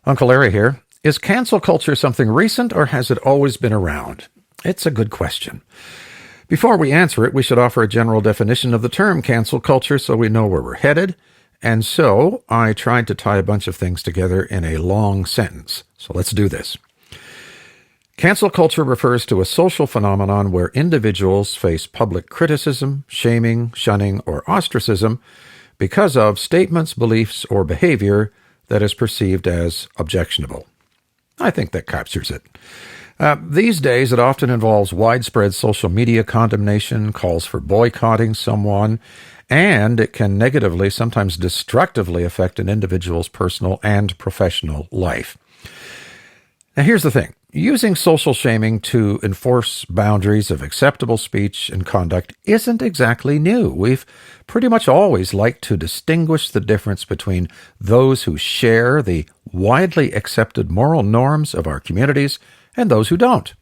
Uncle Larry here. Is cancel culture something recent or has it always been around? It's a good question. Before we answer it, we should offer a general definition of the term cancel culture so we know where we're headed. And so I tried to tie a bunch of things together in a long sentence. So let's do this. Cancel culture refers to a social phenomenon where individuals face public criticism, shaming, shunning, or ostracism because of statements, beliefs, or behavior that is perceived as objectionable. I think that captures it. These days, it often involves widespread social media condemnation, calls for boycotting someone, and it can negatively, sometimes destructively affect an individual's personal and professional life. Now, here's the thing. Using social shaming to enforce boundaries of acceptable speech and conduct isn't exactly new. We've pretty much always liked to distinguish the difference between those who share the widely accepted moral norms of our communities and those who don't.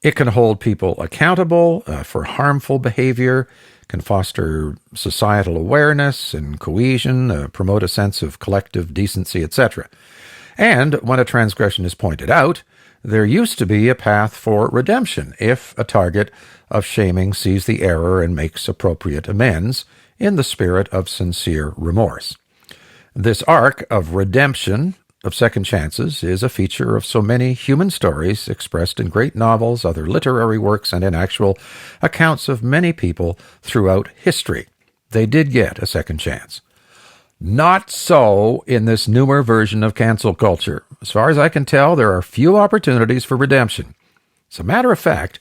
It can hold people accountable for harmful behavior, can foster societal awareness and cohesion, promote a sense of collective decency, etc. And when a transgression is pointed out, there used to be a path for redemption if a target of shaming sees the error and makes appropriate amends in the spirit of sincere remorse. This arc of redemption, of second chances, is a feature of so many human stories expressed in great novels, other literary works, and in actual accounts of many people throughout history. They did get a second chance. Not so in this newer version of cancel culture. As far as I can tell, there are few opportunities for redemption. As a matter of fact,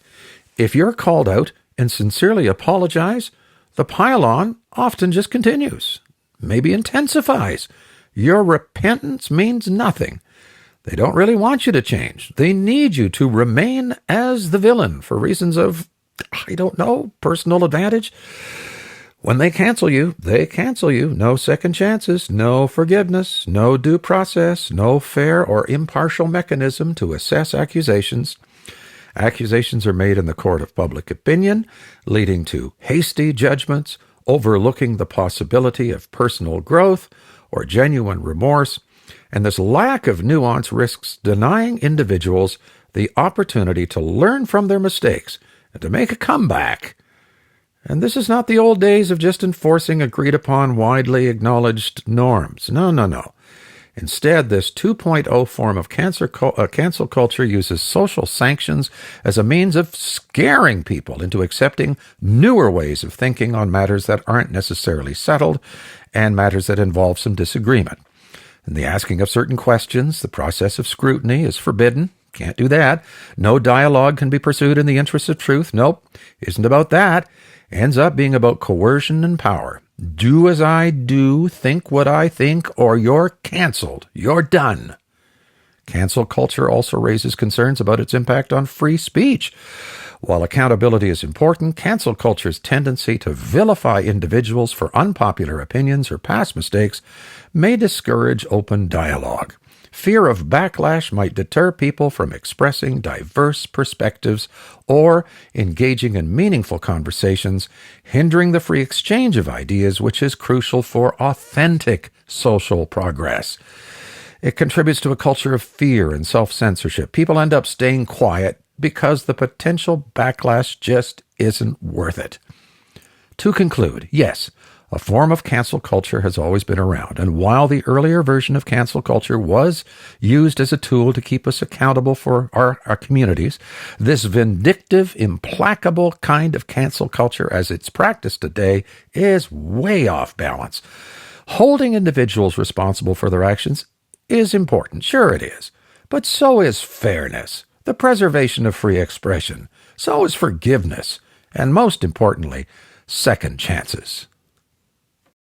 if you're called out and sincerely apologize, the pile-on often just continues, maybe intensifies. Your repentance means nothing. They don't really want you to change. They need you to remain as the villain for reasons of, personal advantage. When they cancel you, they cancel you. No second chances, no forgiveness, no due process, no fair or impartial mechanism to assess accusations. Accusations are made in the court of public opinion, leading to hasty judgments, overlooking the possibility of personal growth or genuine remorse. And this lack of nuance risks denying individuals the opportunity to learn from their mistakes and to make a comeback. And this is not the old days of just enforcing agreed-upon, widely acknowledged norms. No. Instead, this 2.0 form of cancel culture uses social sanctions as a means of scaring people into accepting newer ways of thinking on matters that aren't necessarily settled and matters that involve some disagreement. In the asking of certain questions, the process of scrutiny is forbidden. Can't do that. No dialogue can be pursued in the interest of truth. Nope, isn't about that. Ends up being about coercion and power. Do as I do, think what I think, or you're canceled. You're done. Cancel culture also raises concerns about its impact on free speech. While accountability is important, cancel culture's tendency to vilify individuals for unpopular opinions or past mistakes may discourage open dialogue. Fear of backlash might deter people from expressing diverse perspectives or engaging in meaningful conversations, hindering the free exchange of ideas, which is crucial for authentic social progress. It contributes to a culture of fear and self-censorship. People end up staying quiet because the potential backlash just isn't worth it. To conclude, yes, a form of cancel culture has always been around, and while the earlier version of cancel culture was used as a tool to keep us accountable for our communities, this vindictive, implacable kind of cancel culture as it's practiced today is way off balance. Holding individuals responsible for their actions is important, sure it is, but so is fairness, the preservation of free expression, so is forgiveness, and most importantly, second chances.